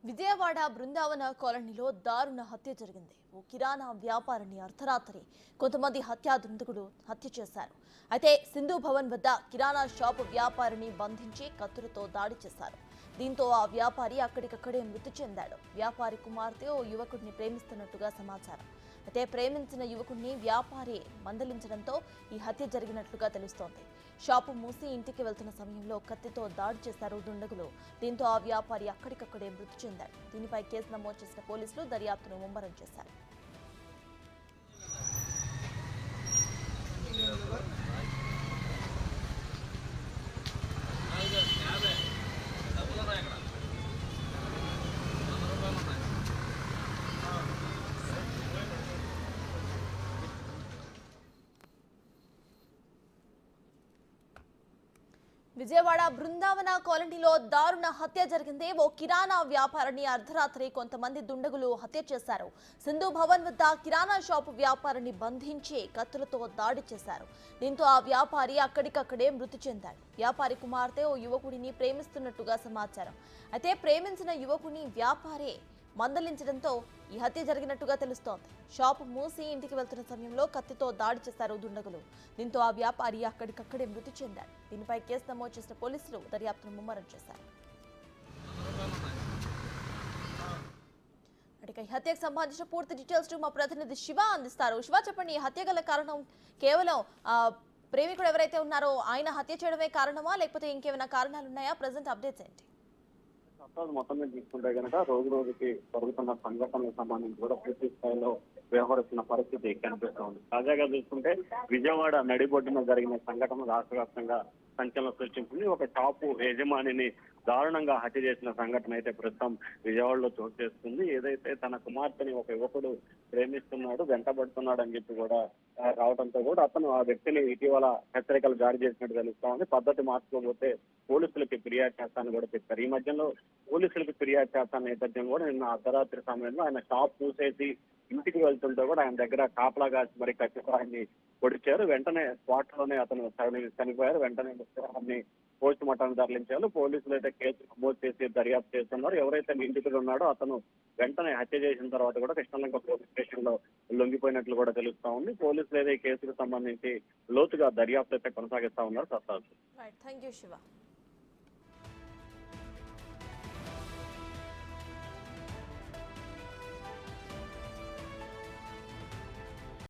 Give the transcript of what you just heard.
విజయవాడ బృందావన కాలనీలో దారుణ హత్య జరిగింది. ఓ కిరాణా వ్యాపారిని అర్ధరాత్రి కొంతమంది హత్యాదుందుకులు హత్య చేశారు. అయితే సింధు భవన్ వద్ద కిరాణా షాపు వ్యాపారిని బంధించి కత్తులతో దాడి చేశారు. దీంతో ఆ వ్యాపారి అక్కడికక్కడే మృతి చెందాడు. వ్యాపారి కుమార్తె ఓ యువకుడిని ప్రేమిస్తున్నట్టుగా సమాచారం. అయితే ప్రేమించిన యువకుడిని వ్యాపారి మందలించడంతో ఈ హత్య జరిగినట్లుగా తెలుస్తోంది. షాపు మూసి ఇంటికి వెళ్తున్న సమయంలో కత్తితో దాడి చేశారు దుండగులు. దీంతో ఆ వ్యాపారి అక్కడికక్కడే మృతి చెందాడు. దీనిపై కేసు నమోదు చేసిన పోలీసులు దర్యాప్తును ముమ్మరం చేశారు. విజయవాడ బృందావన కాలనీలో దారుణ హత్య జరిగింది. ఓ కిరాణా వ్యాపారిని అర్ధరాత్రి కొంతమంది దుండగులు హత్య చేశారు. సింధు భవన్ వద్ద కిరాణా షాపు వ్యాపారిని బంధించి కత్తులతో దాడి చేశారు. దీంతో ఆ వ్యాపారి అక్కడికక్కడే మృతి చెందాడు. వ్యాపారి కుమార్తె ఓ యువకుడిని ప్రేమిస్తున్నట్టుగా సమాచారం. అయితే ప్రేమించిన యువకుని వ్యాపారి మందలించడంతో ఈ హత్య జరిగినట్టుగా తెలుస్తోంది. షాపు మూసి ఇంటికి వెళ్తున్న సమయంలో కత్తితో దాడి చేశారు దుండగులు. దీంతో ఆ వ్యాపారి అక్కడికక్కడే మృతి చెందాడు. దీనిపై కేసు నమోదు చేసిన పోలీసులు దర్యాప్తును ముమ్మరం చేశారు. ఈ హత్యకు సంబంధించిన పూర్తి డీటెయిల్స్ మా ప్రతినిధి శివ అందిస్తారు. శివ, చెప్పండి, ఈ హత్య గల కారణం కేవలం ప్రేమికుడు ఎవరైతే ఉన్నారో ఆయన హత్య చేయడమే కారణమా, లేకపోతే ఇంకేమైనా కారణాలు ఉన్నాయా? ప్రెసెంట్ అప్డేట్స్ ఏంటి? మొత్తం మీద తీసుకుంటే కనుక రోజు రోజుకి జరుగుతున్న సంఘటనలకు సంబంధించి కూడా పూర్తి స్థాయిలో వ్యవహరిస్తున్న పరిస్థితి కనిపిస్తోంది. తాజాగా చూసుకుంటే విజయవాడ నడిబొడ్డున జరిగిన సంఘటన రాష్ట్ర వ్యాప్తంగా సంచలనం సృష్టించింది. ఒక షాపు యజమానిని దారుణంగా హత్య చేసిన సంఘటన అయితే ప్రస్తుతం విజయవాడలో చోటు చేసుకుంది. ఏదైతే తన కుమార్తెని ఒక యువకుడు ప్రేమిస్తున్నాడు, వెంటబడుతున్నాడు అని చెప్పి కూడా రావడంతో కూడా అతను ఆ వ్యక్తిని ఇటీవల హెచ్చరికలు జారీ చేసినట్టు తెలుస్తా ఉంది. పద్ధతి మార్చుకోకపోతే పోలీసులకి ఫిర్యాదు చేస్తానని కూడా చెప్పారు. ఈ మధ్యలో పోలీసులకు ఫిర్యాదు చేస్తాన నేపథ్యం కూడా నిన్న అర్ధరాత్రి సమయంలో ఆయన షాప్ మూసేసి ఇంటికి వెళ్తుంటే కూడా ఆయన దగ్గర కాపలా కాసి మరి కత్తితో ఆయన్ని పొడిచారు. వెంటనే స్పాట్ లోనే అతను చనిపోయారు. వెంటనే మృతదేహాన్ని పోస్ట్ మార్టం తరలించారు. పోలీసులు అయితే కేసు నమోదు చేసి దర్యాప్తు చేస్తున్నారు. ఎవరైతే నిందితుడు ఉన్నాడో అతను వెంటనే హత్య చేసిన తర్వాత కూడా కృష్ణలంక పోలీస్ స్టేషన్ లో లొంగిపోయినట్లు కూడా తెలుస్తా ఉంది. పోలీసులు అయితే ఈ కేసుకు సంబంధించి లోతుగా దర్యాప్తు అయితే కొనసాగిస్తా ఉన్నారు. థాంక్యూ శివ.